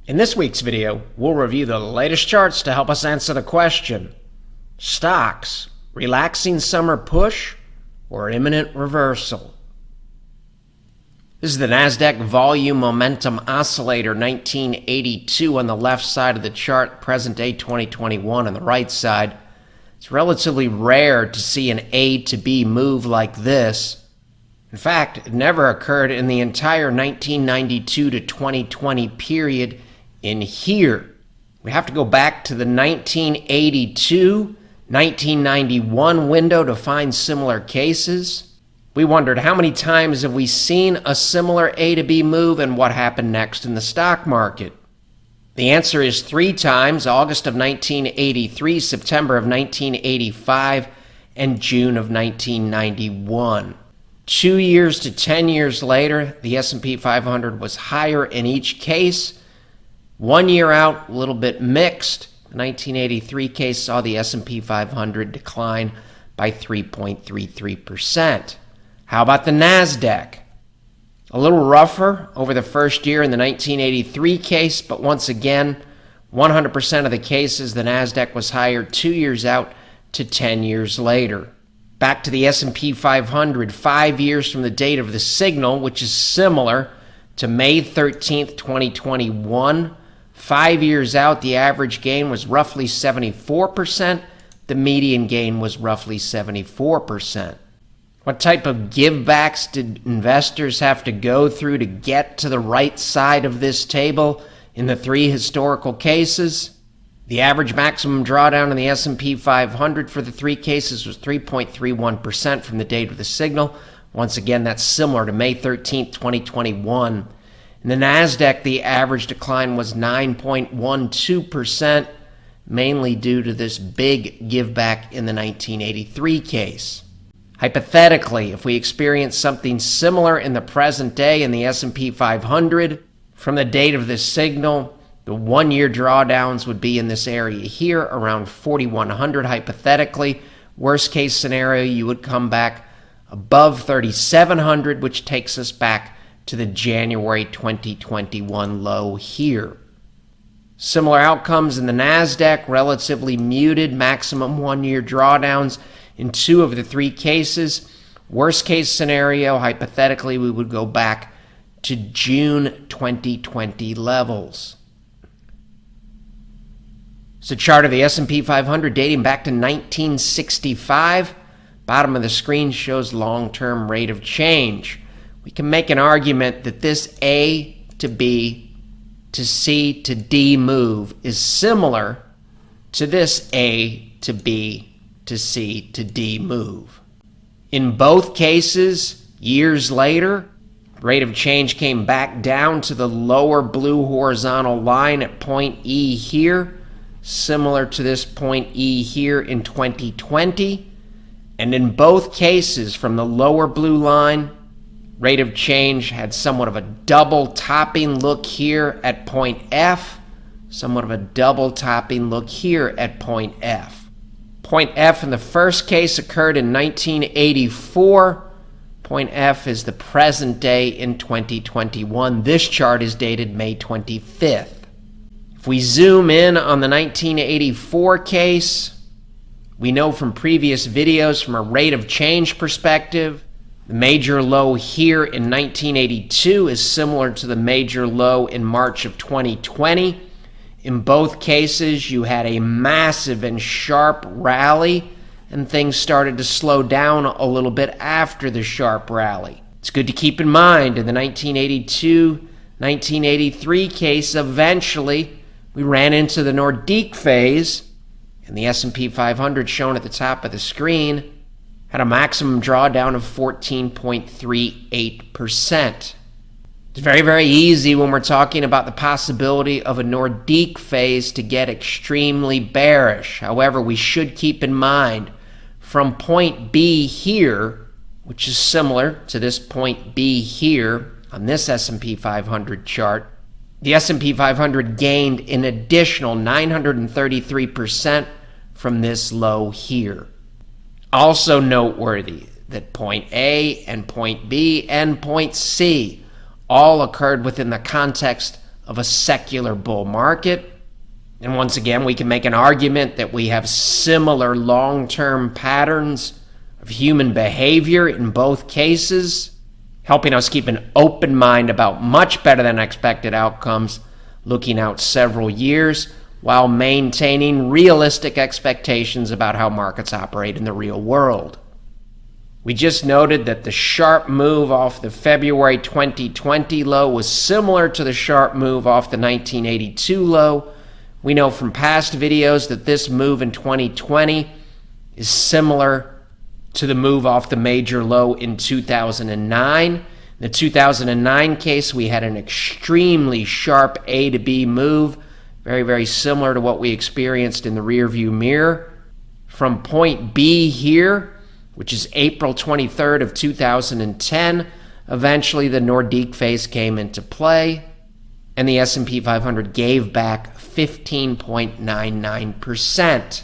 In this week's video, we'll review the latest charts to help us answer the question: stocks, relaxing summer push or imminent reversal? This is the NASDAQ Volume Momentum Oscillator 1982 on the left side of the chart, present day 2021 on the right side. It's relatively rare to see an A to B move like this. In fact, it never occurred in the entire 1992 to 2020 period in here. We have to go back to the 1982-1991 window to find similar cases. We wondered, how many times have we seen a similar A to B move and what happened next in the stock market? The answer is 3 times: August of 1983, September of 1985, and June of 1991. 2 years to 10 years later, the S&P 500 was higher in each case. 1 year out, a little bit mixed. The 1983 case saw the S&P 500 decline by 3.33%. How about the NASDAQ? A little rougher over the first year in the 1983 case, but once again, 100% of the cases, the NASDAQ was higher 2 years out to 10 years later. Back to the S&P 500, 5 years from the date of the signal, which is similar to May 13th, 2021. 5 years out, the average gain was roughly 74%. The median gain was roughly 74%. What type of givebacks did investors have to go through to get to the right side of this table in the 3 historical cases? The average maximum drawdown in the S&P 500 for the 3 cases was 3.31% from the date of the signal. Once again, that's similar to May 13th, 2021. In the NASDAQ, the average decline was 9.12%, mainly due to this big giveback in the 1983 case. Hypothetically, if we experience something similar in the present day in the S&P 500, from the date of this signal, the 1-year drawdowns would be in this area here, around 4,100 hypothetically. Worst case scenario, you would come back above 3,700, which takes us back to the January 2021 low here. Similar outcomes in the NASDAQ, relatively muted maximum 1-year drawdowns in 2 of the 3 cases. Worst case scenario, hypothetically, we would go back to June 2020 levels. It's a chart of the S&P 500 dating back to 1965. Bottom of the screen shows long-term rate of change. We can make an argument that this A to B to C to D move is similar to this A to B to C to D move. In both cases, years later, rate of change came back down to the lower blue horizontal line at point E here, similar to this point E here in 2020. And in both cases, from the lower blue line, rate of change had somewhat of a double topping look here at point F, somewhat of a double topping look here at point F. Point F in the first case occurred in 1984. Point F is the present day in 2021. This chart is dated May 25th. If we zoom in on the 1984 case, we know from previous videos from a rate of change perspective, the major low here in 1982 is similar to the major low in March of 2020. In both cases, you had a massive and sharp rally, and things started to slow down a little bit after the sharp rally. It's good to keep in mind, in the 1982-1983 case, eventually we ran into the Nordique phase, and the S&P 500, shown at the top of the screen, had a maximum drawdown of 14.38%. It's very, very easy when we're talking about the possibility of a Nordique phase to get extremely bearish. However, we should keep in mind, from point B here, which is similar to this point B here on this S&P 500 chart, the S&P 500 gained an additional 933% from this low here. Also noteworthy that point A and point B and point C all occurred within the context of a secular bull market. And once again, we can make an argument that we have similar long-term patterns of human behavior in both cases, helping us keep an open mind about much better than expected outcomes, looking out several years, while maintaining realistic expectations about how markets operate in the real world. We just noted that the sharp move off the February 2020 low was similar to the sharp move off the 1982 low. We know from past videos that this move in 2020 is similar to the move off the major low in 2009. In the 2009 case, we had an extremely sharp A to B move, very, very similar to what we experienced in the rearview mirror. From point B here, which is April 23rd of 2010, eventually the Nordique phase came into play, and the S&P 500 gave back 15.99%.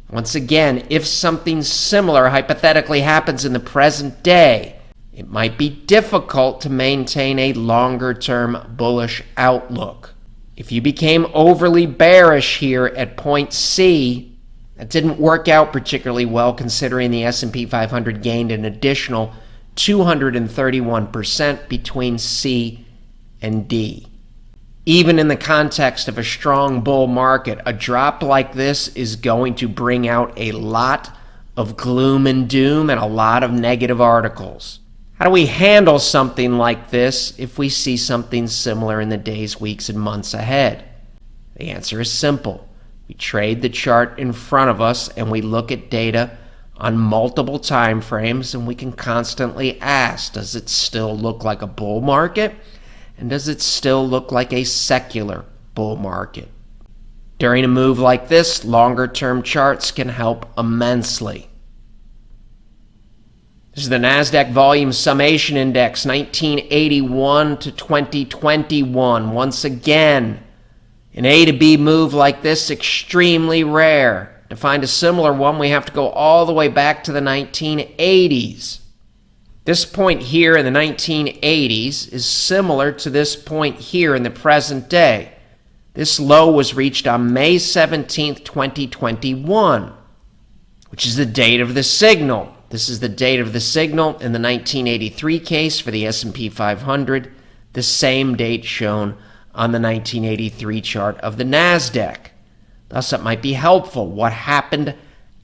Once again, if something similar hypothetically happens in the present day, it might be difficult to maintain a longer-term bullish outlook. If you became overly bearish here at point C, that didn't work out particularly well considering the S&P 500 gained an additional 231% between C and D. Even in the context of a strong bull market, a drop like this is going to bring out a lot of gloom and doom and a lot of negative articles. How do we handle something like this if we see something similar in the days, weeks, and months ahead? The answer is simple. We trade the chart in front of us and we look at data on multiple time frames, and we can constantly ask, does it still look like a bull market? And does it still look like a secular bull market? During a move like this, longer-term charts can help immensely. This is the NASDAQ Volume Summation Index, 1981 to 2021. Once again, an A to B move like this, extremely rare. To find a similar one, we have to go all the way back to the 1980s. This point here in the 1980s is similar to this point here in the present day. This low was reached on May 17th, 2021, which is the date of the signal. This is the date of the signal in the 1983 case for the S&P 500, the same date shown on the 1983 chart of the NASDAQ. Thus, it might be helpful. What happened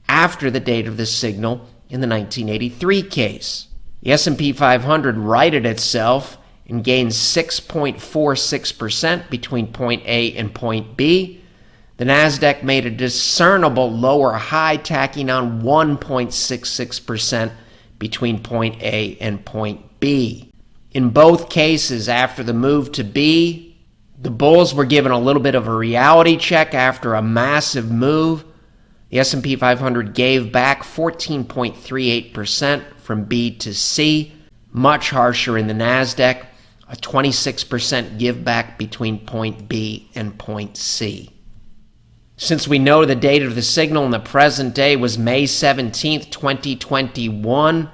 after the date of the signal in the 1983 case? The S&P 500 righted itself and gained 6.46% between point A and point B. The NASDAQ made a discernible lower high, tacking on 1.66% between point A and point B. In both cases, after the move to B, the bulls were given a little bit of a reality check after a massive move. The S&P 500 gave back 14.38% from B to C, much harsher in the NASDAQ, a 26% give back between point B and point C. Since we know the date of the signal in the present day was May 17th, 2021,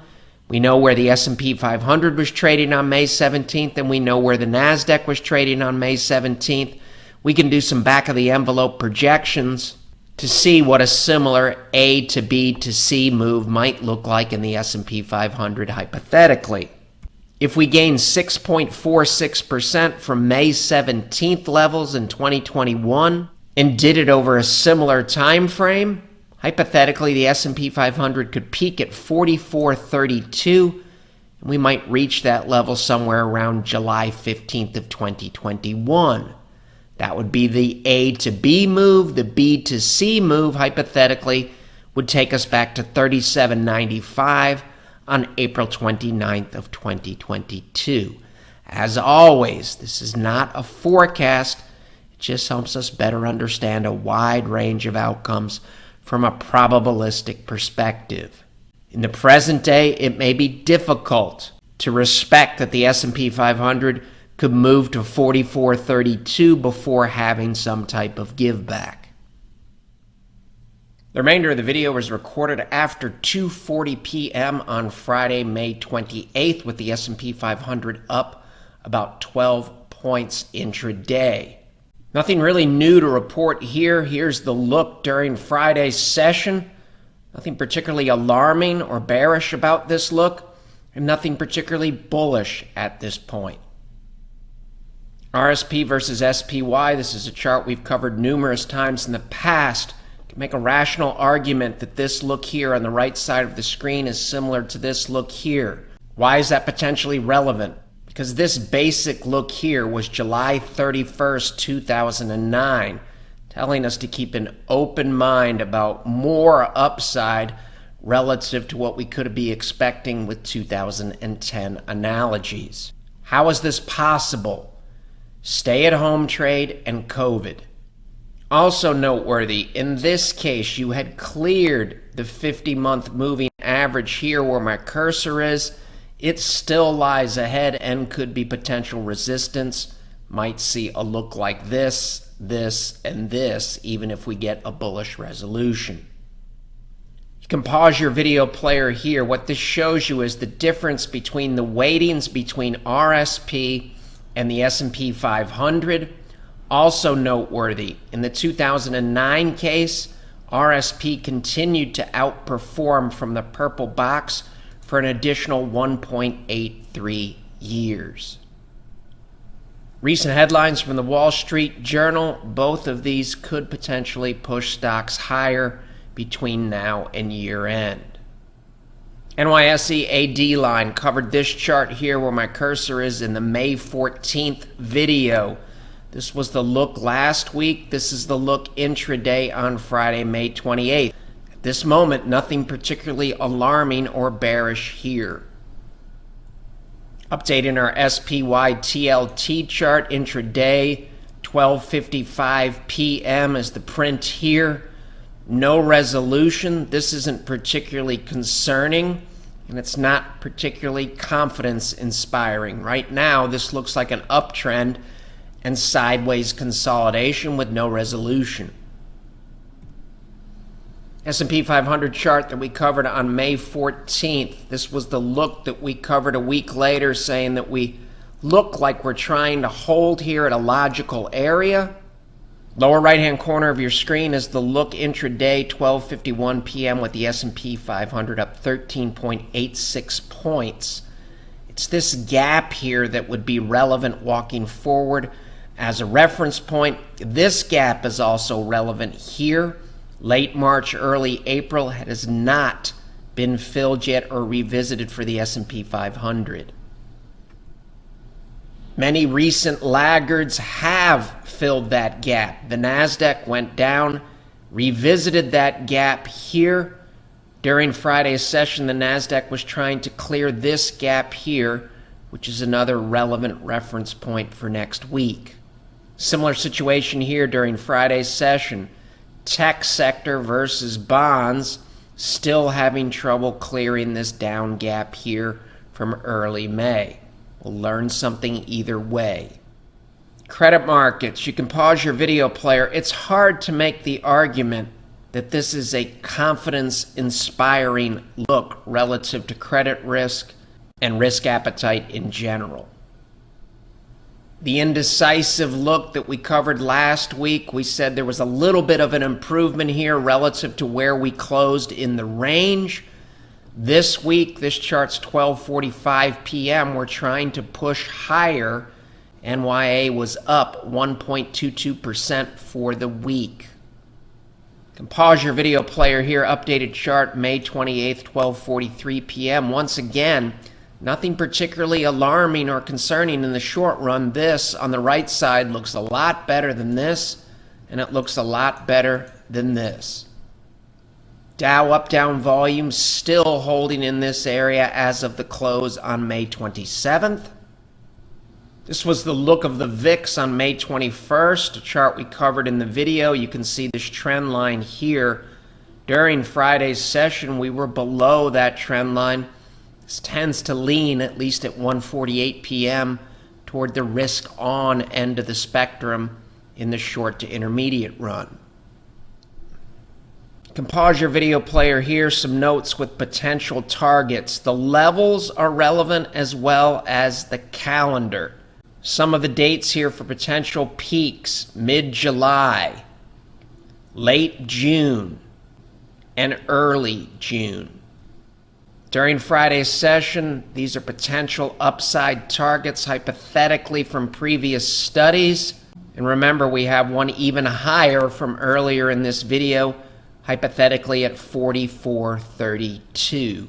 we know where the S&P 500 was trading on May 17th, and we know where the NASDAQ was trading on May 17th. We can do some back-of-the-envelope projections to see what a similar A to B to C move might look like in the S&P 500 hypothetically. If we gain 6.46% from May 17th levels in 2021 and did it over a similar time frame, hypothetically the S&P 500 could peak at 4432, and we might reach that level somewhere around July 15th of 2021. That would be the A to B move. The B to C move, hypothetically, would take us back to 37.95 on April 29th of 2022. As always, this is not a forecast. It just helps us better understand a wide range of outcomes from a probabilistic perspective. In the present day, it may be difficult to respect that the S&P 500 could move to 4432 before having some type of give back. The remainder of the video was recorded after 2:40 p.m. on Friday, May 28th, with the S&P 500 up about 12 points intraday. Nothing really new to report here. Here's the look during Friday's session. Nothing particularly alarming or bearish about this look, and nothing particularly bullish at this point. RSP versus SPY, this is a chart we've covered numerous times in the past. You can make a rational argument that this look here on the right side of the screen is similar to this look here. Why is that potentially relevant? Because this basic look here was July 31st, 2009, telling us to keep an open mind about more upside relative to what we could be expecting with 2010 analogies. How is this possible? Stay-at-home trade and COVID. Also noteworthy, in this case, you had cleared the 50-month moving average here where my cursor is. It still lies ahead and could be potential resistance. Might see a look like this, and this, even if we get a bullish resolution. You can pause your video player here. What this shows you is the difference between the weightings between RSP and the S&P 500. Also noteworthy, in the 2009 case, RSP continued to outperform from the purple box for an additional 1.83 years. Recent headlines from the Wall Street Journal, both of these could potentially push stocks higher between now and year end. NYSE AD line covered this chart here where my cursor is in the May 14th video. This was the look last week. This is the look intraday on Friday, May 28th. At this moment, nothing particularly alarming or bearish here. Updating our SPY TLT chart intraday, 12:55 p.m. is the print here. No resolution. This isn't particularly concerning, and it's not particularly confidence inspiring. Right now, this looks like an uptrend and sideways consolidation with no resolution. S&P 500 chart that we covered on May 14th. This was the look that we covered a week later, saying that we look like we're trying to hold here at a logical area. Lower right-hand corner of your screen is the look intraday, 12:51 p.m. with the S&P 500 up 13.86 points. It's this gap here that would be relevant walking forward as a reference point. This gap is also relevant here. Late March, early April has not been filled yet or revisited for the S&P 500. Many recent laggards have filled that gap. The NASDAQ went down, revisited that gap here. During Friday's session, the NASDAQ was trying to clear this gap here, which is another relevant reference point for next week. Similar situation here during Friday's session. Tech sector versus bonds, still having trouble clearing this down gap here from early May. We'll learn something either way. Credit markets, you can pause your video player. It's hard to make the argument that this is a confidence-inspiring look relative to credit risk and risk appetite in general. The indecisive look that we covered last week, we said there was a little bit of an improvement here relative to where we closed in the range. This week, this chart's 12:45 p.m. We're trying to push higher. NYA was up 1.22% for the week. You can pause your video player here. Updated chart, May 28th, 12:43 p.m. Once again, nothing particularly alarming or concerning in the short run. This on the right side looks a lot better than this, and it looks a lot better than this. Dow up-down volume still holding in this area as of the close on May 27th. This was the look of the VIX on May 21st, a chart we covered in the video. You can see this trend line here. During Friday's session, we were below that trend line. This tends to lean, at least at 1:48 p.m., toward the risk-on end of the spectrum in the short to intermediate run. You can pause your video player here. Some notes with potential targets. The levels are relevant as well as the calendar. Some of the dates here for potential peaks: mid-July, late June, and early June. During Friday's session, these are potential upside targets hypothetically from previous studies. And remember, we have one even higher from earlier in this video, hypothetically at 44.32.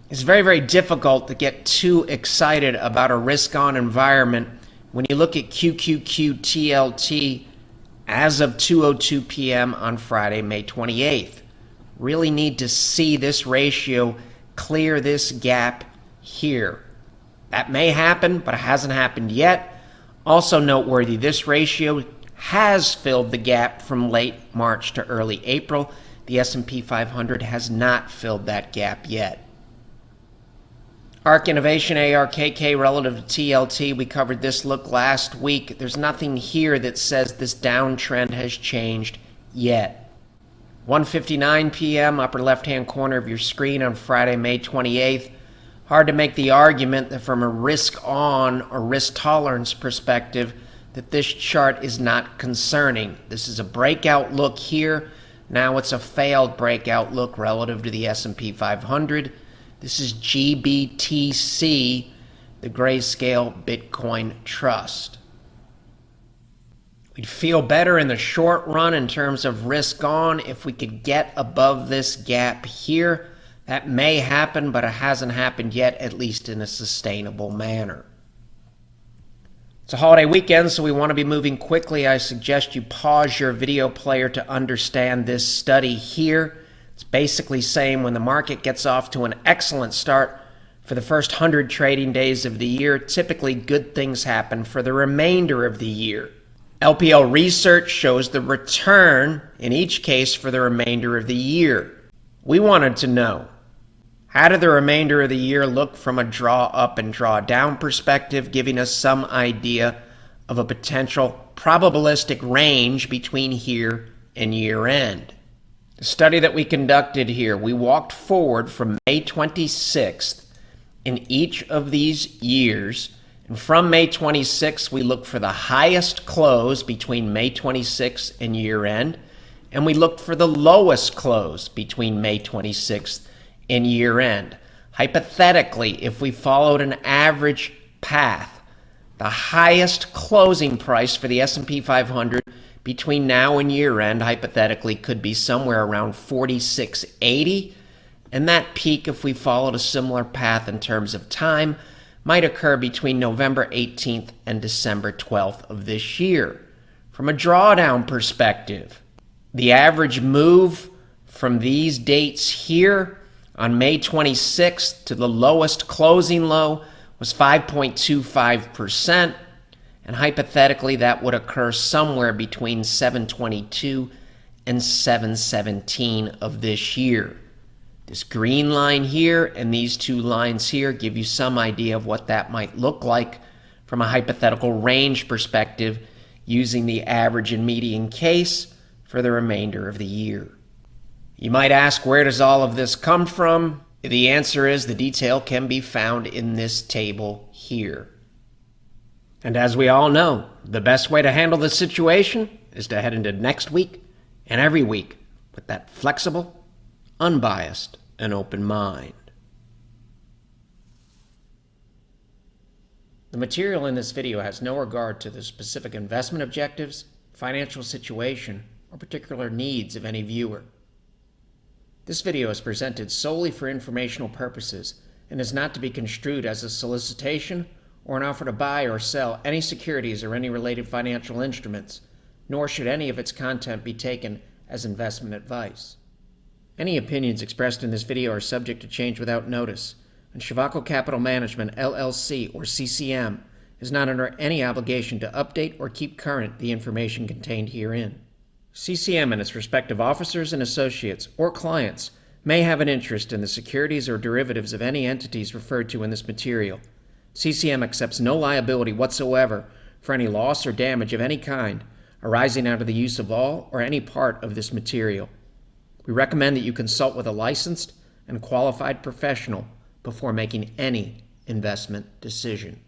It's very, very difficult to get too excited about a risk-on environment when you look at QQQ-TLT as of 2:02 p.m. on Friday, May 28th. Really need to see this ratio clear this gap here. That may happen, but it hasn't happened yet. Also noteworthy, this ratio has filled the gap from late March to early April. The S&P 500 has not filled that gap yet. ARK Innovation ARKK relative to TLT, we covered this look last week. There's nothing here that says this downtrend has changed yet. 1:59 p.m., upper left-hand corner of your screen on Friday, May 28th. Hard to make the argument that from a risk-on or risk tolerance perspective that this chart is not concerning. This is a breakout look here. Now it's a failed breakout look relative to the S&P 500. This is GBTC, the Grayscale Bitcoin Trust. We'd feel better in the short run in terms of risk on if we could get above this gap here. That may happen, but it hasn't happened yet, at least in a sustainable manner. It's a holiday weekend, so we want to be moving quickly. I suggest you pause your video player to understand this study here. It's basically saying when the market gets off to an excellent start for the first 100 trading days of the year, typically good things happen for the remainder of the year. LPL research shows the return in each case for the remainder of the year. We wanted to know, how did the remainder of the year look from a draw up and draw down perspective, giving us some idea of a potential probabilistic range between here and year end. The study that we conducted here, we walked forward from May 26th in each of these years. And from May 26th, we looked for the highest close between May 26th and year end. And we looked for the lowest close between May 26th and year end. Hypothetically, if we followed an average path, the highest closing price for the S&P 500 between now and year end, hypothetically, could be somewhere around 46.80. And that peak, if we followed a similar path in terms of time, might occur between November 18th and December 12th of this year. From a drawdown perspective, the average move from these dates here on May 26th to the lowest closing low was 5.25%, and hypothetically that would occur somewhere between 7/22 and 7/17 of this year. This green line here and these two lines here give you some idea of what that might look like from a hypothetical range perspective using the average and median case for the remainder of the year. You might ask, where does all of this come from? The answer is the detail can be found in this table here. And as we all know, the best way to handle this situation is to head into next week and every week with that flexible, unbiased, and open mind. The material in this video has no regard to the specific investment objectives, financial situation, or particular needs of any viewer. This video is presented solely for informational purposes and is not to be construed as a solicitation or an offer to buy or sell any securities or any related financial instruments, nor should any of its content be taken as investment advice. Any opinions expressed in this video are subject to change without notice, and Shivako Capital Management, LLC, or CCM, is not under any obligation to update or keep current the information contained herein. CCM and its respective officers and associates or clients may have an interest in the securities or derivatives of any entities referred to in this material. CCM accepts no liability whatsoever for any loss or damage of any kind arising out of the use of all or any part of this material. We recommend that you consult with a licensed and qualified professional before making any investment decision.